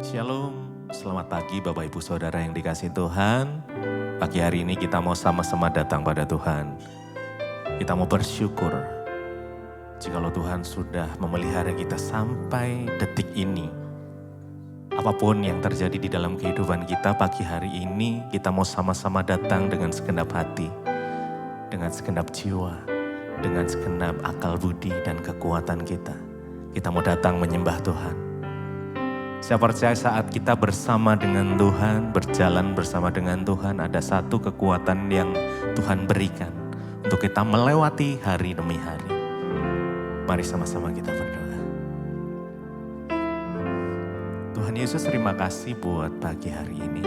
Shalom, selamat pagi Bapak Ibu Saudara yang dikasihi Tuhan. Pagi hari ini kita mau sama-sama datang pada Tuhan. Kita mau bersyukur jikalau Tuhan sudah memelihara kita sampai detik ini. Apapun yang terjadi di dalam kehidupan kita pagi hari ini, kita mau sama-sama datang dengan segenap hati, dengan segenap jiwa, dengan segenap akal budi dan kekuatan kita. Kita mau datang menyembah Tuhan. Saya percaya saat kita bersama dengan Tuhan, berjalan bersama dengan Tuhan, ada satu kekuatan yang Tuhan berikan untuk kita melewati hari demi hari. Mari sama-sama kita berdoa. Tuhan Yesus, terima kasih buat pagi hari ini.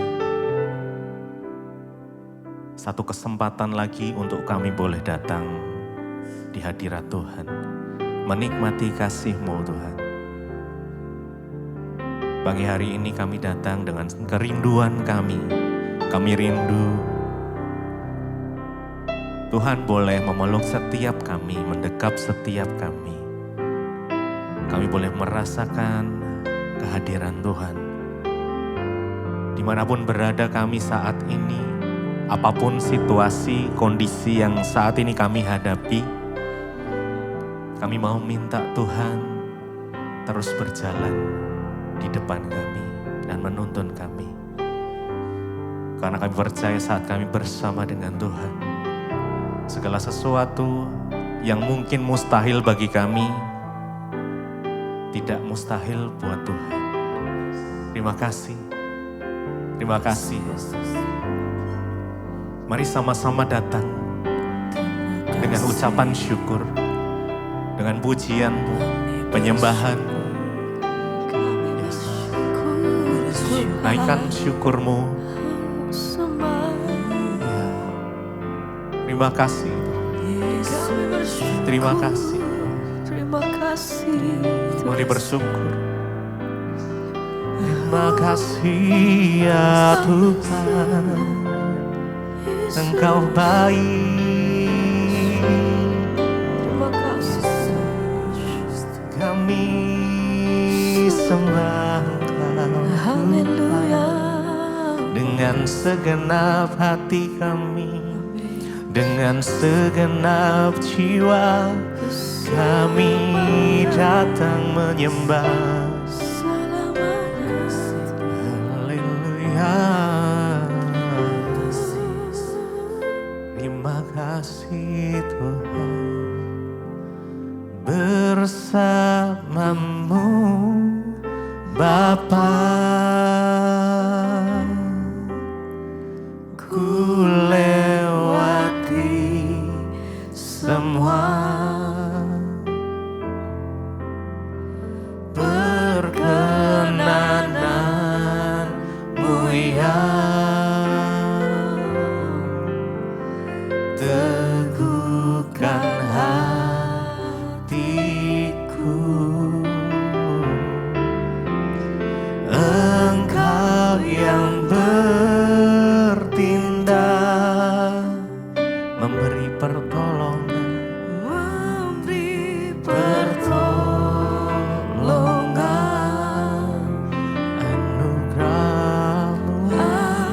Satu kesempatan lagi untuk kami boleh datang di hadirat Tuhan, menikmati kasih-Mu Tuhan. Pagi hari ini kami datang dengan kerinduan kami. Kami rindu Tuhan boleh memeluk setiap kami, mendekap setiap kami. Kami boleh merasakan kehadiran Tuhan. Dimanapun berada kami saat ini, apapun situasi, kondisi yang saat ini kami hadapi, kami mau minta Tuhan terus berjalan di depan kami dan menuntun kami. Karena kami percaya saat kami bersama dengan Tuhan, segala sesuatu yang mungkin mustahil bagi kami, tidak mustahil buat Tuhan. Terima kasih. Terima kasih. Mari sama-sama datang dengan ucapan syukur, dengan pujian-Mu, penyembahan-Mu. Naikkan syukur-Mu. Terima kasih. Terima kasih. Terima kasih. Mari bersyukur. Terima kasih ya Tuhan, Engkau baik. Terima kasih. Kami sembah Engkau Haleluya. dengan segenap hati kami, dengan segenap jiwa, kami datang menyembah. Haleluya. Terima kasih Tuhan. Bersamamu Bapa, ku lewati semua perkenanan-Mu ya. Teguhkan hatiku, Engkau yang bertindak, memberi pertolongan,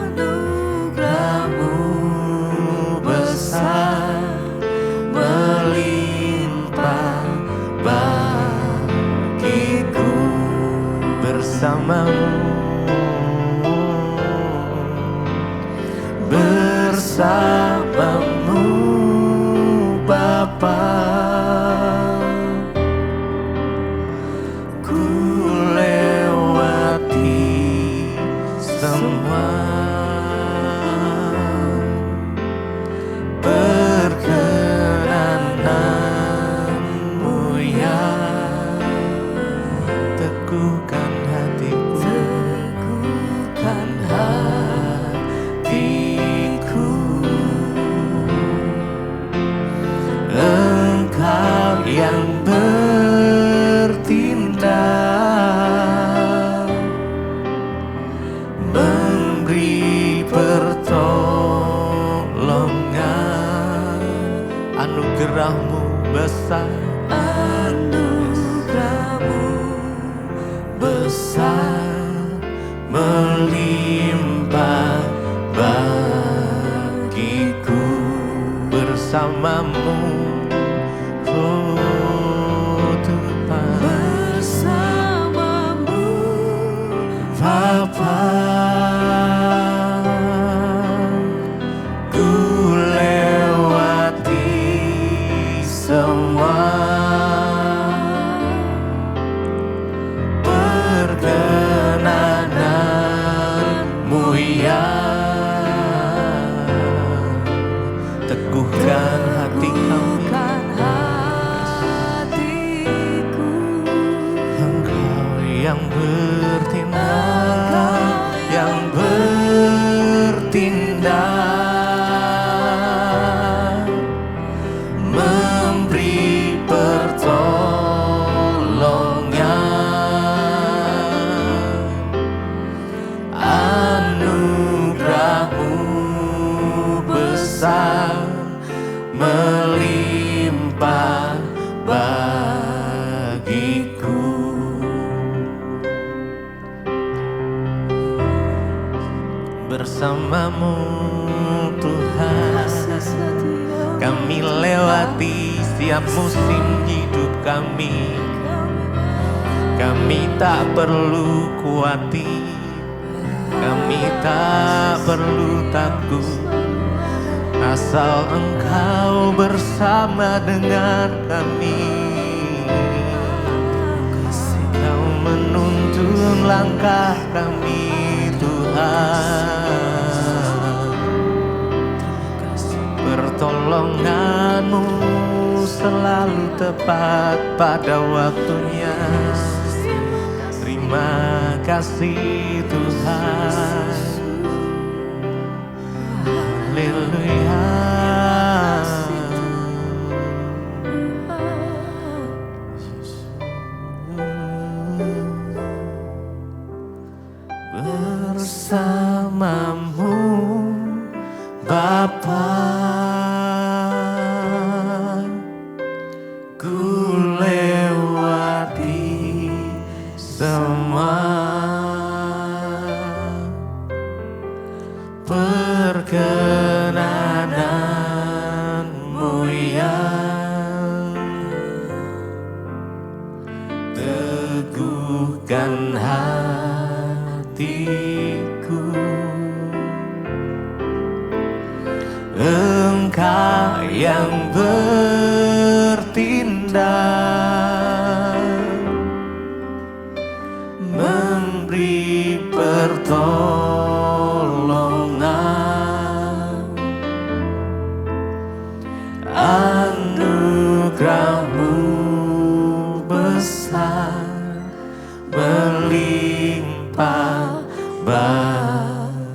anugerah-Mu besar, melimpah bagiku. Bersamamu, bersamamu Bapa, ku lewati semua perkenanan-Mu ya. Teguhkan hatiku, teguhkan hatiku. Engkau yang bertindak, memberi pertolongan. Anugerah-Mu besar, anugerah-Mu besar, melimpah bagiku bersamamu, oh Tuhan, bersamamu Bapa. Ku lewati semua perkenananmu, ya teguhkan hati kami. bukan hatiku, Engkau yang bertindak, yang bertindak, memberi pertolongan. Anugerah-Mu besar, melimpah bagiku. Bersamamu Tuhan, kasih setia kami lewati setiap musim hidup kami. Kami tak perlu khawatir, kami tak perlu takut, asal Engkau bersama dengan kami. Kau menuntun langkah kami Tuhan, pertolongan-Mu selalu tepat pada waktunya. Terima kasih Tuhan, haleluya. Bersamamu Bapa, ku lewati semua perkenanan-Mu, ya teguhkan hatiku. Engkau yang bertindak, memberi pertolongan. Anugerah-Mu besar, melimpah bagiku.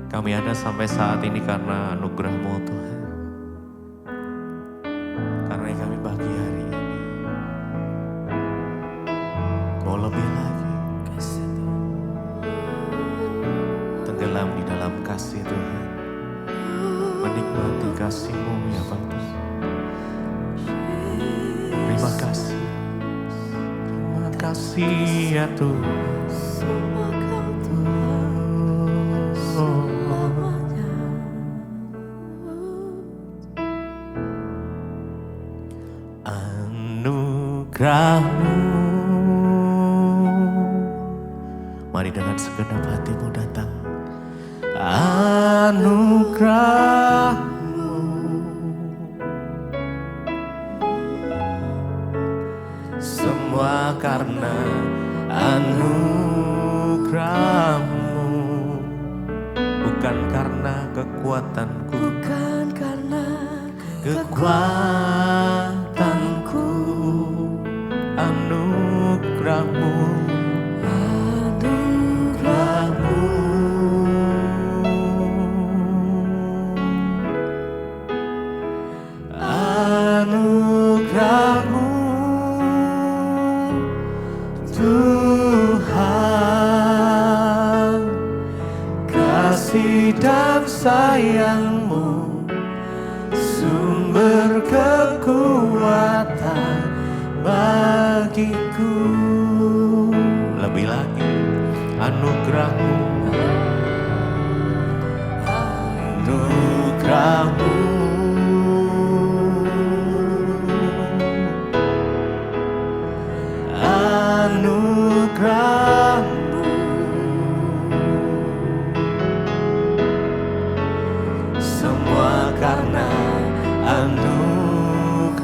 Kami ada sampai saat ini karena anugerah-Mu Tuhan, karena kami pagi hari ini mau lebih lagi tenggelam di dalam kasih Tuhan, menikmati kasih-Mu ya Bapa. Terima kasih, terima kasih ya Tuhan. semua Kau Tuhan selamanya. Anugerah-Mu, mari dengan segenap hatimu datang. Anugerah-Mu, semua karena anugerah-Mu, bukan karena kekuatanku, Bukan karena kekuatanku. Anugerah-Mu, anugerah-Mu, anugerah-Mu Tuhan, kasih dan sayang-Mu, sumber kekuatan bagiku. anugerah-Mu, anugerah-Mu. Anugerah-Mu, semua karena anugerah-Mu,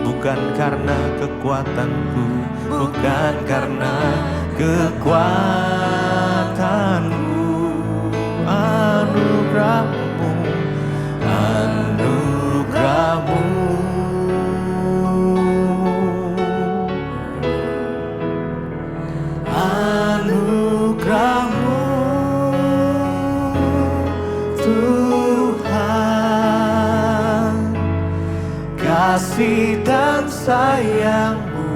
bukan karena kekuatanku, bukan karena kekuatanku. Anugerah-Mu, anugerah-Mu, anugerah-Mu, Tuhan. Kasih dan sayang-Mu,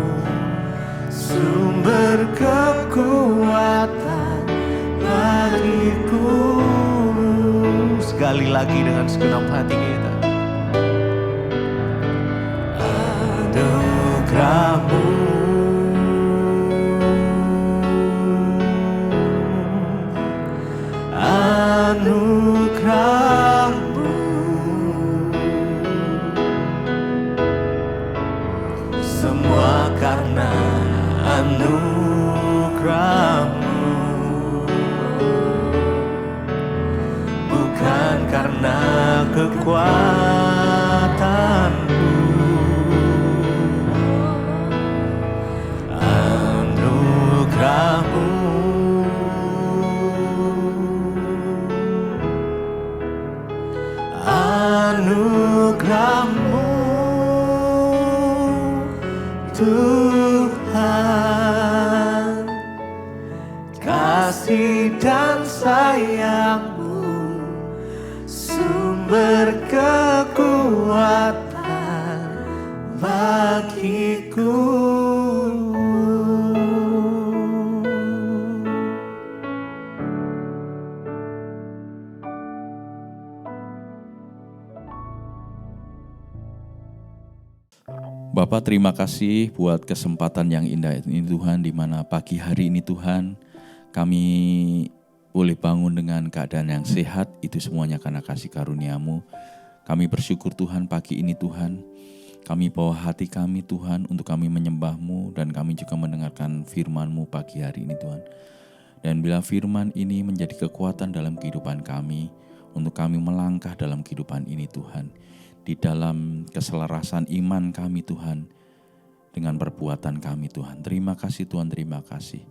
sumber kekuatan bagiku. Sekali lagi dengan segenap hati kita. Anugerah-Mu, anugerah-Mu, semua karena anugerah-Mu, bukan karena kekuatanku. Anugerah-Mu, anugerah-Mu, Tuhan. Kasih dan sayang-Mu, sumber kekuatan bagiku. Bapak, terima kasih buat kesempatan yang indah ini Tuhan, di mana pagi hari ini Tuhan kami boleh bangun dengan keadaan yang sehat. Itu semuanya karena kasih karunia-Mu. Kami bersyukur Tuhan pagi ini Tuhan, kami bawa hati kami Tuhan untuk kami menyembah-Mu, dan kami juga mendengarkan firman-Mu pagi hari ini Tuhan. Dan bila firman ini menjadi kekuatan dalam kehidupan kami, untuk kami melangkah dalam kehidupan ini Tuhan, di dalam keselarasan iman kami Tuhan, dengan perbuatan kami Tuhan. Terima kasih Tuhan, terima kasih.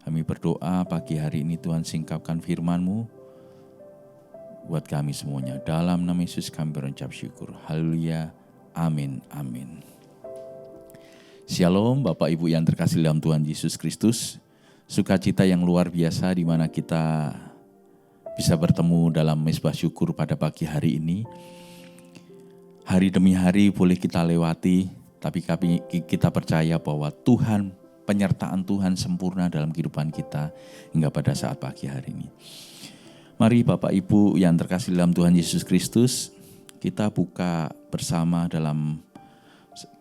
Kami berdoa pagi hari ini Tuhan, singkapkan firman-Mu buat kami semuanya. Dalam nama Yesus kami berucap syukur. Haleluya. Amin. Amin. Shalom Bapak Ibu yang terkasih dalam Tuhan Yesus Kristus. Sukacita yang luar biasa di mana kita bisa bertemu dalam mezbah syukur pada pagi hari ini. Hari demi hari boleh kita lewati, tapi kita percaya bahwa Tuhan, penyertaan Tuhan sempurna dalam kehidupan kita hingga pada saat pagi hari ini. Mari Bapak Ibu yang terkasih dalam Tuhan Yesus Kristus, kita buka bersama dalam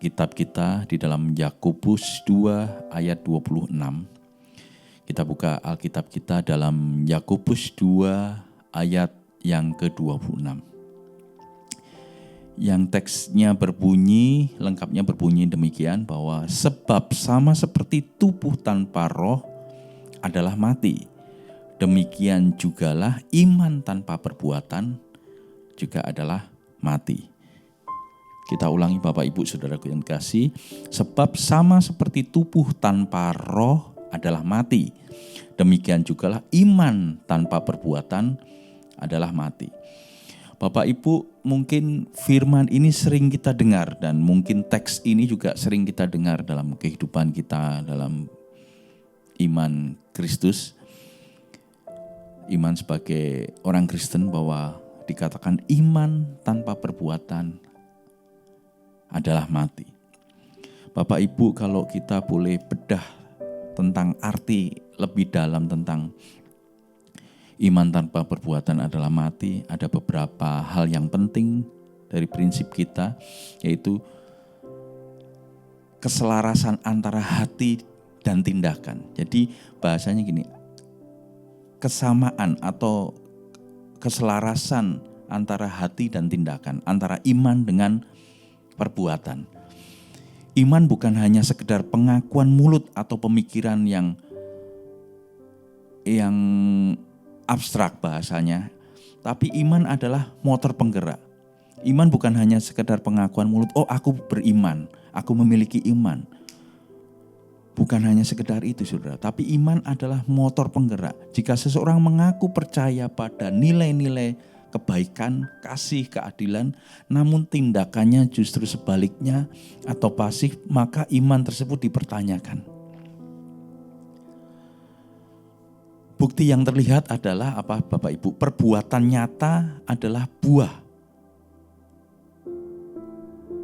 kitab kita di dalam Yakobus 2 ayat 26. Kita buka Alkitab kita dalam Yakobus 2 ayat yang ke-26. Yang teksnya berbunyi, lengkapnya berbunyi demikian, bahwa sebab sama seperti tubuh tanpa roh adalah mati, demikian jugalah iman tanpa perbuatan juga adalah mati. Kita ulangi Bapak Ibu Saudaraku yang kasih, sebab sama seperti tubuh tanpa roh adalah mati, demikian jugalah iman tanpa perbuatan adalah mati. Bapak Ibu, mungkin firman ini sering kita dengar, dan mungkin teks ini juga sering kita dengar dalam kehidupan kita, dalam iman Kristus. Iman sebagai orang Kristen, bahwa dikatakan iman tanpa perbuatan adalah mati. Bapak Ibu, kalau kita boleh bedah tentang arti lebih dalam tentang iman tanpa perbuatan adalah mati, ada beberapa hal yang penting dari prinsip kita, yaitu keselarasan antara hati dan dan tindakan. Jadi bahasanya gini, kesamaan atau keselarasan antara hati dan tindakan, antara iman dengan perbuatan. Iman bukan hanya sekedar pengakuan mulut atau pemikiran yang abstrak bahasanya, tapi iman adalah motor penggerak. Iman bukan hanya sekedar pengakuan mulut, oh aku beriman, aku memiliki iman. Bukan hanya sekedar itu saudara, tapi iman adalah motor penggerak. Jika seseorang mengaku percaya pada nilai-nilai kebaikan, kasih, keadilan, namun tindakannya justru sebaliknya atau pasif, maka iman tersebut dipertanyakan. Bukti yang terlihat adalah apa Bapak Ibu? Perbuatan nyata adalah buah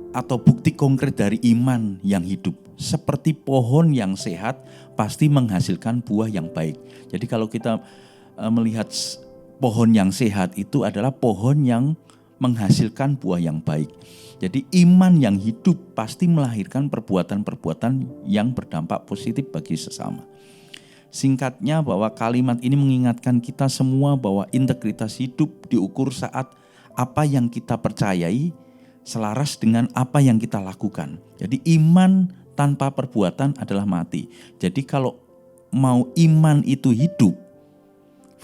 atau bukti konkret dari iman yang hidup. Seperti pohon yang sehat pasti menghasilkan buah yang baik. Jadi kalau kita melihat pohon yang sehat itu adalah pohon yang menghasilkan buah yang baik. Jadi iman yang hidup pasti melahirkan perbuatan-perbuatan yang berdampak positif bagi sesama. Singkatnya bahwa kalimat ini mengingatkan kita semua bahwa integritas hidup diukur saat apa yang kita percayai selaras dengan apa yang kita lakukan. Jadi iman tanpa perbuatan adalah mati. Jadi kalau mau iman itu hidup,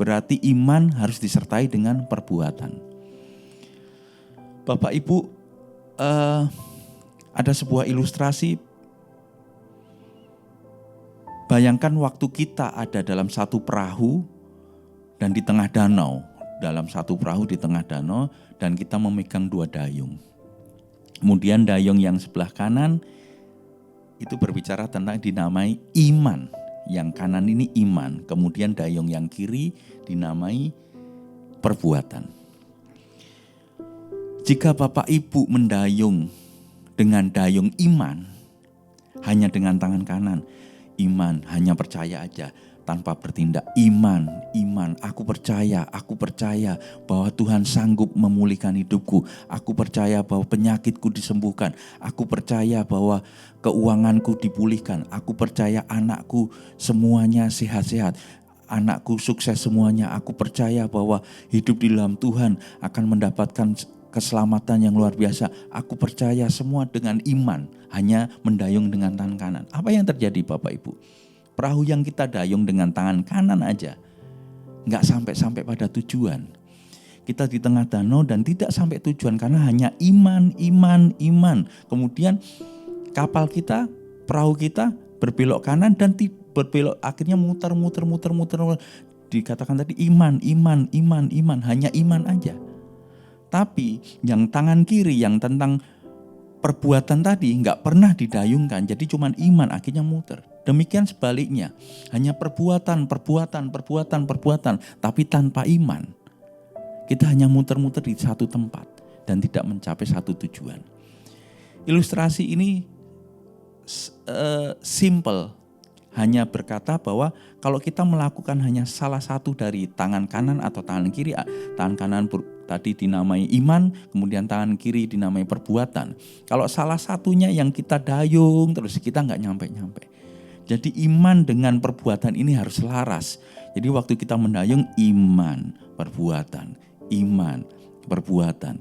berarti iman harus disertai dengan perbuatan. Bapak Ibu, ada sebuah ilustrasi. Bayangkan waktu kita ada dalam satu perahu dan di tengah danau. Dalam satu perahu di tengah danau dan kita memegang dua dayung. Kemudian dayung yang sebelah kanan itu berbicara tentang dinamai iman. Yang kanan ini iman. Kemudian dayung yang kiri dinamai perbuatan. Jika Bapak Ibu mendayung dengan dayung iman, hanya dengan tangan kanan, iman, hanya percaya aja tanpa bertindak. Iman, aku percaya bahwa Tuhan sanggup memulihkan hidupku. Aku percaya bahwa penyakitku disembuhkan. Aku percaya bahwa keuanganku dipulihkan. Aku percaya anakku semuanya sehat-sehat. Anakku sukses semuanya. Aku percaya bahwa hidup di dalam Tuhan akan mendapatkan keselamatan yang luar biasa. Aku percaya semua dengan iman, hanya mendayung dengan tangan kanan. Apa yang terjadi Bapak Ibu? Perahu yang kita dayung dengan tangan kanan aja nggak sampai pada tujuan. Kita di tengah danau dan tidak sampai tujuan karena hanya iman. Kemudian kapal kita, perahu kita berbelok kanan dan berbelok akhirnya muter. Dikatakan tadi iman, hanya iman aja. Tapi yang tangan kiri yang tentang perbuatan tadi nggak pernah didayungkan, jadi cuma iman akhirnya muter. Demikian sebaliknya, hanya perbuatan, tapi tanpa iman. Kita hanya muter-muter di satu tempat dan tidak mencapai satu tujuan. Ilustrasi ini simple, hanya berkata bahwa kalau kita melakukan hanya salah satu dari tangan kanan atau tangan kiri, tangan kanan tadi dinamai iman, kemudian tangan kiri dinamai perbuatan. Kalau salah satunya yang kita dayung terus kita nggak nyampe-nyampe. Jadi iman dengan perbuatan ini harus selaras. Jadi waktu kita mendayung iman, perbuatan,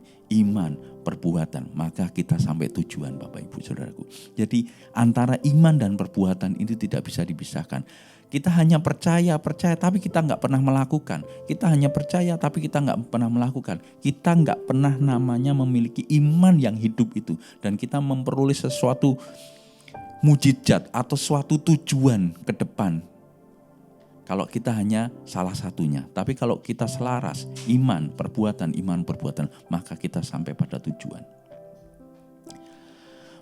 maka kita sampai tujuan Bapak Ibu Saudaraku. Jadi antara iman dan perbuatan itu tidak bisa dipisahkan. Kita hanya percaya tapi kita nggak pernah melakukan. Kita hanya percaya tapi kita nggak pernah melakukan. Kita nggak pernah namanya memiliki iman yang hidup itu. Dan kita memperoleh sesuatu mujizat atau suatu tujuan ke depan. Kalau kita hanya salah satunya. Tapi kalau kita selaras, iman, perbuatan, maka kita sampai pada tujuan.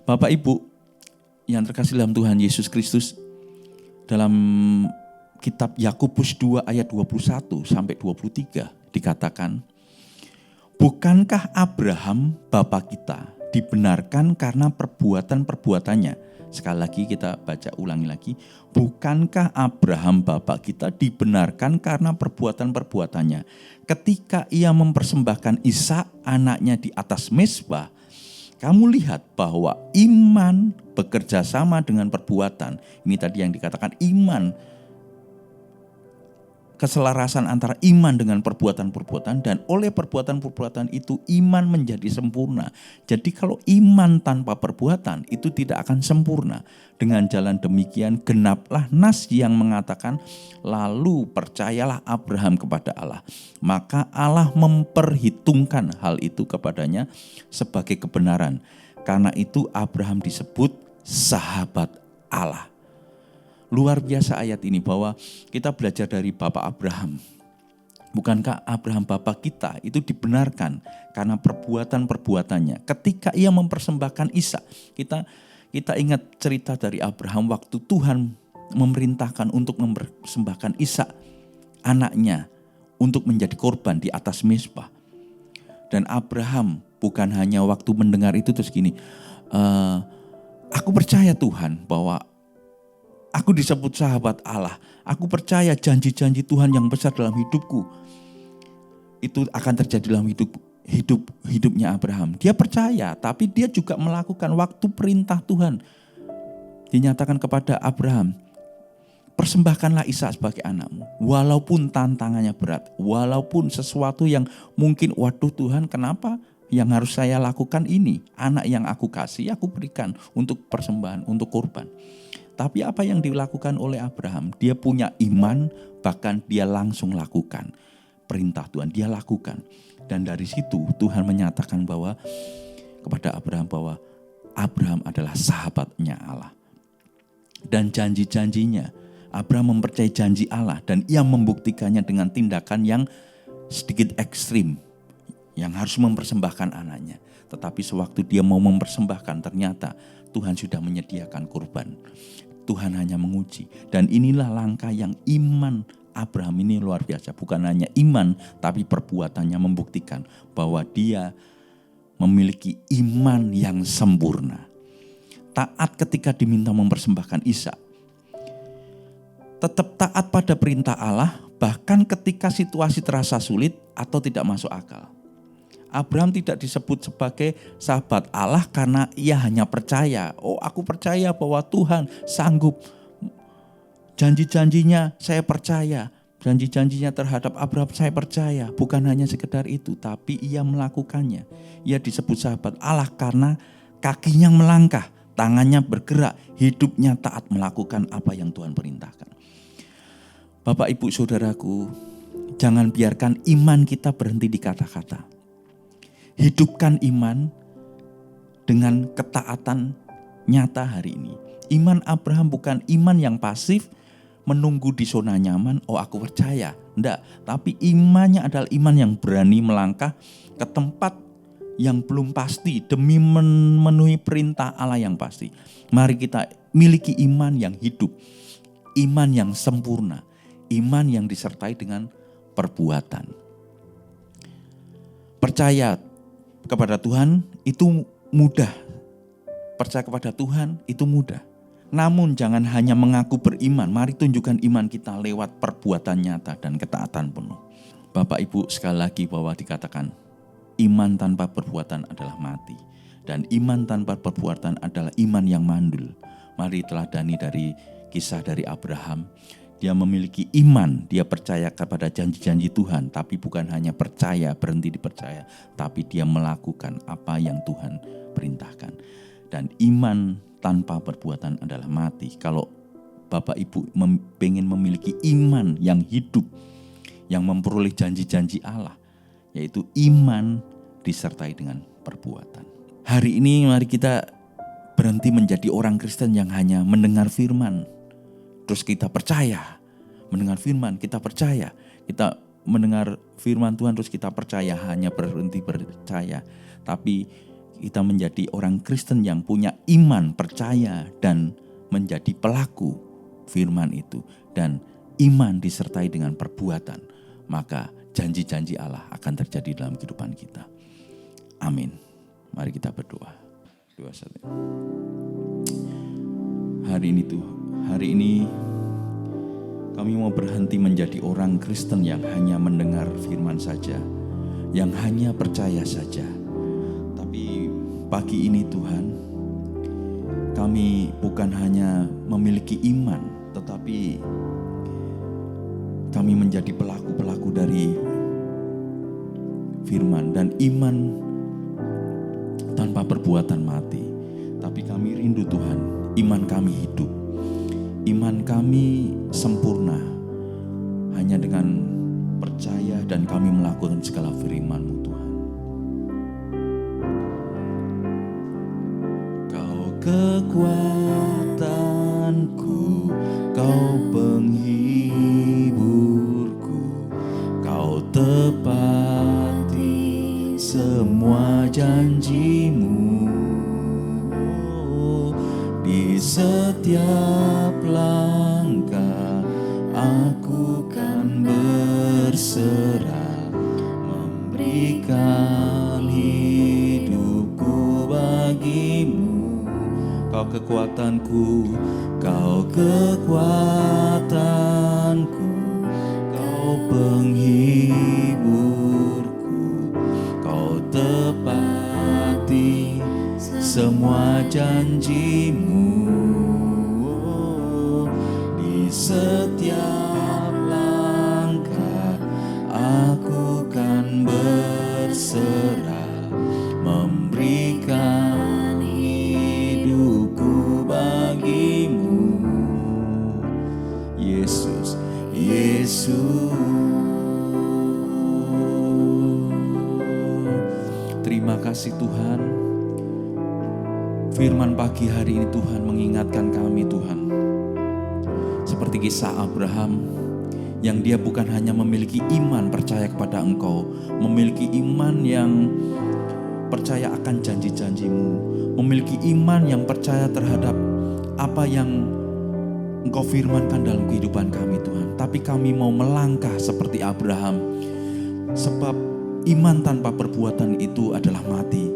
Bapak Ibu yang terkasih dalam Tuhan Yesus Kristus, dalam kitab Yakobus 2 ayat 21 sampai 23 dikatakan, bukankah Abraham bapa kita dibenarkan karena perbuatan-perbuatannya? Sekali lagi kita baca ulangi lagi. Bukankah Abraham bapa kita dibenarkan karena perbuatan-perbuatannya? Ketika ia mempersembahkan Ishak anaknya di atas mezbah, kamu lihat bahwa iman bekerja sama dengan perbuatan. Ini tadi yang dikatakan iman, keselarasan antara iman dengan perbuatan-perbuatan, dan oleh perbuatan-perbuatan itu iman menjadi sempurna. Jadi kalau iman tanpa perbuatan itu tidak akan sempurna. Dengan jalan demikian genaplah nas yang mengatakan, lalu percayalah Abraham kepada Allah, maka Allah memperhitungkan hal itu kepadanya sebagai kebenaran. Karena itu Abraham disebut sahabat Allah. Luar biasa ayat ini, bahwa kita belajar dari Bapak Abraham. Bukankah Abraham Bapak kita itu dibenarkan karena perbuatan-perbuatannya. Ketika ia mempersembahkan Ishak, kita ingat cerita dari Abraham waktu Tuhan memerintahkan untuk mempersembahkan Ishak, anaknya, untuk menjadi korban di atas mezbah. Dan Abraham bukan hanya waktu mendengar itu terus gini, aku percaya Tuhan bahwa aku disebut sahabat Allah. Aku percaya janji-janji Tuhan yang besar dalam hidupku itu akan terjadi dalam hidupnya Abraham. Dia percaya, tapi dia juga melakukan waktu perintah Tuhan. Dinyatakan kepada Abraham, persembahkanlah Ishak sebagai anakmu. Walaupun tantangannya berat, walaupun sesuatu yang mungkin, waduh Tuhan, kenapa yang harus saya lakukan ini? Anak yang aku kasih, aku berikan untuk persembahan, untuk korban. Tapi apa yang dilakukan oleh Abraham? Dia punya iman, bahkan dia langsung lakukan perintah Tuhan, dia lakukan. Dan dari situ Tuhan menyatakan bahwa kepada Abraham bahwa Abraham adalah sahabatnya Allah. Dan janji-janjinya, Abraham mempercayai janji Allah dan ia membuktikannya dengan tindakan yang sedikit ekstrim, yang harus mempersembahkan anaknya. Tetapi sewaktu dia mau mempersembahkan, ternyata Tuhan sudah menyediakan kurban. Tuhan hanya menguji. Dan inilah langkah yang iman Abraham ini luar biasa. Bukan hanya iman, tapi perbuatannya membuktikan bahwa dia memiliki iman yang sempurna. Taat ketika diminta mempersembahkan Ishak. Tetap taat pada perintah Allah, bahkan ketika situasi terasa sulit atau tidak masuk akal. Abraham tidak disebut sebagai sahabat Allah karena ia hanya percaya. Oh, aku percaya bahwa Tuhan sanggup. Janji-janjinya saya percaya. Janji-janjinya terhadap Abraham saya percaya. Bukan hanya sekedar itu, tapi ia melakukannya. Ia disebut sahabat Allah karena kakinya melangkah, tangannya bergerak, hidupnya taat melakukan apa yang Tuhan perintahkan. Bapak, Ibu, Saudaraku, jangan biarkan iman kita berhenti di kata-kata. Hidupkan iman dengan ketaatan nyata hari ini. Iman Abraham bukan iman yang pasif, menunggu di zona nyaman, oh aku percaya. Enggak, tapi imannya adalah iman yang berani melangkah ke tempat yang belum pasti demi memenuhi perintah Allah yang pasti. Mari kita miliki iman yang hidup, iman yang sempurna, iman yang disertai dengan perbuatan. Percaya kepada Tuhan itu mudah. Percaya kepada Tuhan itu mudah. Namun jangan hanya mengaku beriman. Mari tunjukkan iman kita lewat perbuatan nyata dan ketaatan penuh. Bapak Ibu, sekali lagi bahwa dikatakan iman tanpa perbuatan adalah mati. Dan iman tanpa perbuatan adalah iman yang mandul. Mari teladani dari kisah dari Abraham. Dia memiliki iman, dia percaya kepada janji-janji Tuhan, tapi bukan hanya percaya, berhenti dipercaya, tapi dia melakukan apa yang Tuhan perintahkan. Dan iman tanpa perbuatan adalah mati. Kalau Bapak Ibu ingin memiliki iman yang hidup, yang memperoleh janji-janji Allah, yaitu iman disertai dengan perbuatan. Hari ini mari kita berhenti menjadi orang Kristen yang hanya mendengar firman, terus kita percaya. Mendengar firman, kita percaya. Kita mendengar firman Tuhan, terus kita percaya, hanya berhenti percaya. Tapi kita menjadi orang Kristen yang punya iman, percaya, dan menjadi pelaku firman itu. Dan iman disertai dengan perbuatan. Maka janji-janji Allah akan terjadi dalam kehidupan kita. Amin. Mari kita berdoa. Hari ini kami mau berhenti menjadi orang Kristen yang hanya mendengar firman saja, yang hanya percaya saja. Tapi pagi ini Tuhan, kami bukan hanya memiliki iman, tetapi kami menjadi pelaku-pelaku dari firman. Dan iman tanpa perbuatan mati. Tapi kami rindu Tuhan, iman kami hidup. Iman kami sempurna hanya dengan percaya dan kami melakukan segala firman-Mu Tuhan. Kau kekuatanku, Kau penghiburku, Kau tepati semua janji-Mu. Di setiap langkah aku kan berserah, memberikan hidupku bagi-Mu. Kau kekuatanku, Kau kekuatanku, Kau penghiburku, Kau tepati semua janji-Mu. Di setiap langkah aku kan berserah, memberikan hidupku bagi-Mu. Yesus, Yesus. Terima kasih Tuhan. Firman pagi hari ini Tuhan mengingatkan kami Tuhan. Seperti kisah Abraham yang dia bukan hanya memiliki iman percaya kepada Engkau, memiliki iman yang percaya akan janji-janji-Mu, memiliki iman yang percaya terhadap apa yang Engkau firmankan dalam kehidupan kami Tuhan. Tapi kami mau melangkah seperti Abraham, sebab iman tanpa perbuatan itu adalah mati.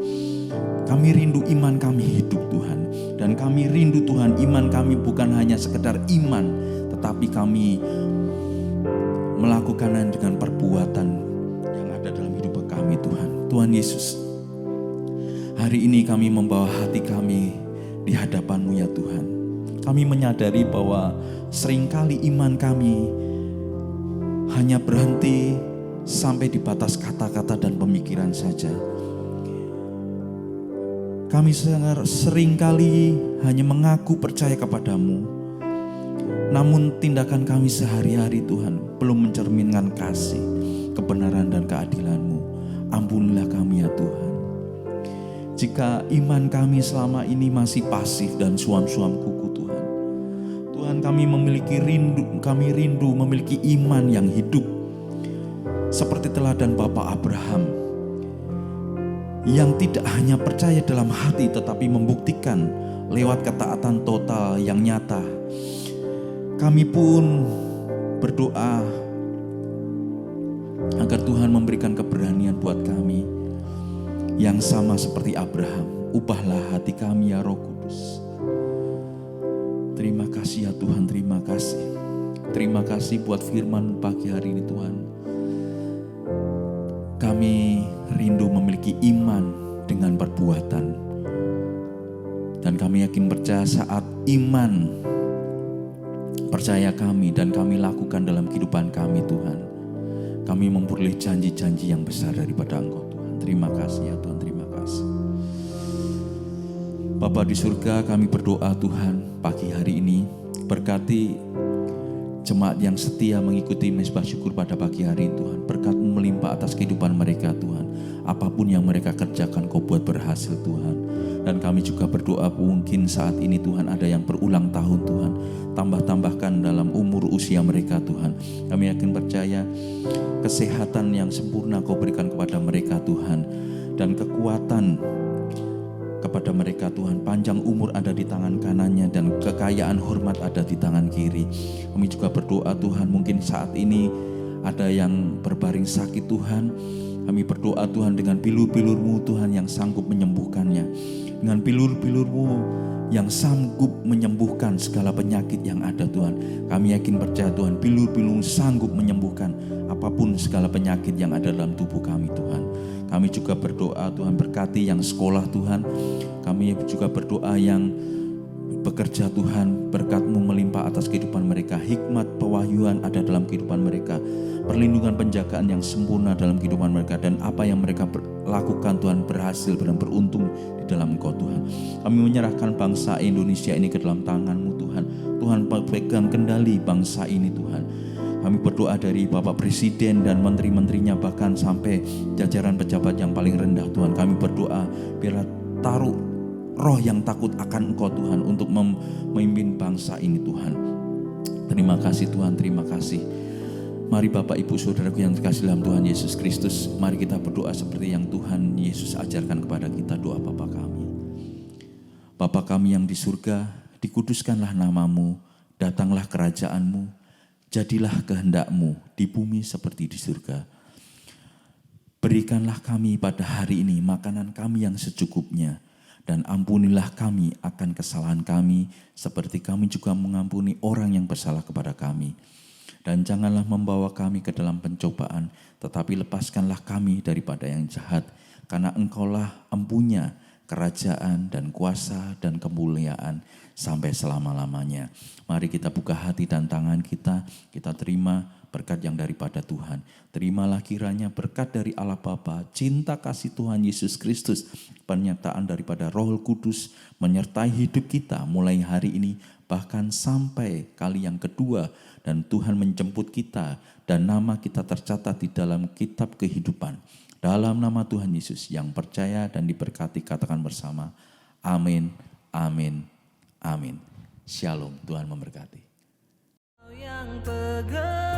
Kami rindu iman kami hidup Tuhan. Dan kami rindu Tuhan, iman kami bukan hanya sekedar iman, tetapi kami melakukannya dengan perbuatan yang ada dalam hidup kami Tuhan. Tuhan Yesus, hari ini kami membawa hati kami di hadapan-Mu ya Tuhan. Kami menyadari bahwa seringkali iman kami hanya berhenti sampai di batas kata-kata dan pemikiran saja. Kami seringkali hanya mengaku percaya kepada-Mu, namun tindakan kami sehari-hari Tuhan belum mencerminkan kasih, kebenaran dan keadilan-Mu. Ampunilah kami ya Tuhan. Jika iman kami selama ini masih pasif dan suam-suam kuku Tuhan. Tuhan, kami rindu memiliki iman yang hidup. Seperti teladan Bapak Abraham, yang tidak hanya percaya dalam hati tetapi membuktikan lewat ketaatan total yang nyata. Kami pun berdoa agar Tuhan memberikan keberanian buat kami yang sama seperti Abraham. Ubahlah hati kami ya Roh Kudus. Terima kasih ya Tuhan, terima kasih. Terima kasih buat firman pagi hari ini Tuhan. Kami rindu memiliki iman dengan perbuatan. Dan kami yakin percaya saat iman percaya kami dan kami lakukan dalam kehidupan kami Tuhan, kami memperoleh janji-janji yang besar daripada Engkau Tuhan. Terima kasih ya Tuhan, terima kasih. Bapa di surga, kami berdoa Tuhan pagi hari ini, berkati jemaat yang setia mengikuti Mezbah Syukur pada pagi hari Tuhan. Berkat-Mu melimpah atas kehidupan mereka Tuhan. Apapun yang mereka kerjakan Kau buat berhasil Tuhan. Dan kami juga berdoa mungkin saat ini Tuhan ada yang berulang tahun Tuhan. Tambah-tambahkan dalam umur usia mereka Tuhan. Kami yakin percaya kesehatan yang sempurna Kau berikan kepada mereka Tuhan. Dan kekuatan kepada mereka Tuhan. Panjang umur ada di tangan kanannya dan kekayaan hormat ada di tangan kiri. Kami juga berdoa Tuhan, mungkin saat ini ada yang berbaring sakit Tuhan. Kami berdoa Tuhan dengan bilur-bilur-Mu Tuhan yang sanggup menyembuhkannya. Dengan bilur-bilur-Mu yang sanggup menyembuhkan segala penyakit yang ada Tuhan. Kami yakin percaya Tuhan, bilur-bilur sanggup menyembuhkan apapun segala penyakit yang ada dalam tubuh kami Tuhan. Kami juga berdoa Tuhan, berkati yang sekolah Tuhan. Kami juga berdoa yang bekerja Tuhan, berkat-Mu melimpah atas kehidupan mereka. Hikmat pewahyuan ada dalam kehidupan mereka. Perlindungan penjagaan yang sempurna dalam kehidupan mereka. Dan apa yang mereka lakukan Tuhan berhasil dan beruntung di dalam Engkau Tuhan. Kami menyerahkan bangsa Indonesia ini ke dalam tangan-Mu Tuhan. Tuhan pegang kendali bangsa ini Tuhan. Kami berdoa dari Bapak Presiden dan menteri-menterinya, bahkan sampai jajaran pejabat yang paling rendah Tuhan. Kami berdoa biarlah taruh roh yang takut akan Engkau Tuhan untuk memimpin bangsa ini Tuhan. Terima kasih Tuhan, terima kasih. Mari Bapak Ibu Saudaraku yang terkasih dalam Tuhan Yesus Kristus, mari kita berdoa seperti yang Tuhan Yesus ajarkan kepada kita. Doa Bapa kami. Bapa kami yang di surga, dikuduskanlah nama-Mu, datanglah kerajaan-Mu, jadilah kehendak-Mu di bumi seperti di surga. Berikanlah kami pada hari ini makanan kami yang secukupnya, dan ampunilah kami akan kesalahan kami, seperti kami juga mengampuni orang yang bersalah kepada kami. Dan janganlah membawa kami ke dalam pencobaan, tetapi lepaskanlah kami daripada yang jahat, karena Engkaulah empunya kerajaan dan kuasa dan kemuliaan sampai selama-lamanya. Mari kita buka hati dan tangan kita terima berkat yang daripada Tuhan. Terimalah kiranya berkat dari Allah Bapa, cinta kasih Tuhan Yesus Kristus, penyertaan daripada Roh Kudus menyertai hidup kita mulai hari ini, bahkan sampai kali yang kedua, dan Tuhan menjemput kita dan nama kita tercatat di dalam kitab kehidupan. Dalam nama Tuhan Yesus yang percaya dan diberkati, katakan bersama, amin, amin, amin. Shalom, Tuhan memberkati. Kau yang pegang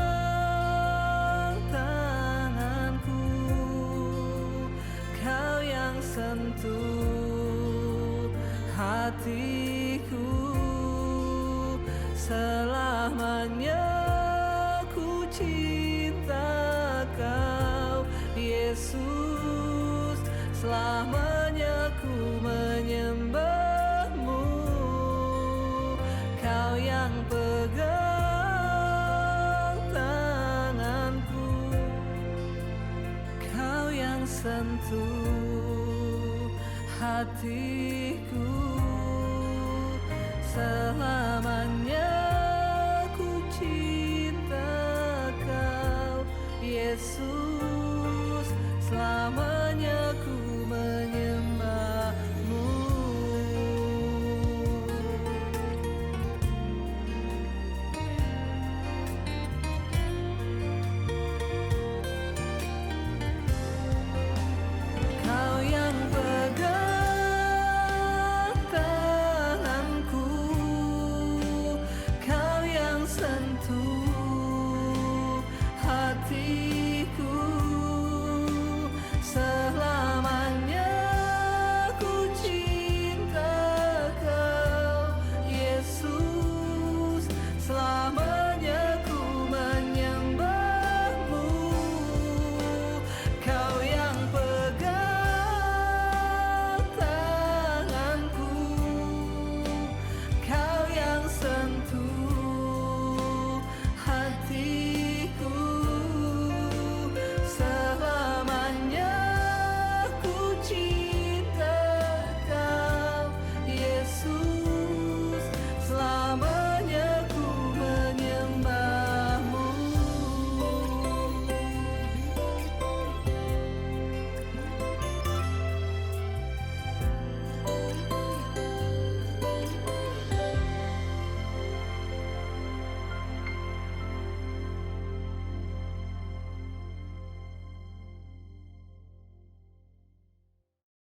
tanganku, Kau yang sentuh hatiku, selamanya ku cinta Kau Yesus, selamanya ku menyembah-Mu. Kau yang pegang tanganku, Kau yang sentuh hatiku, selamanya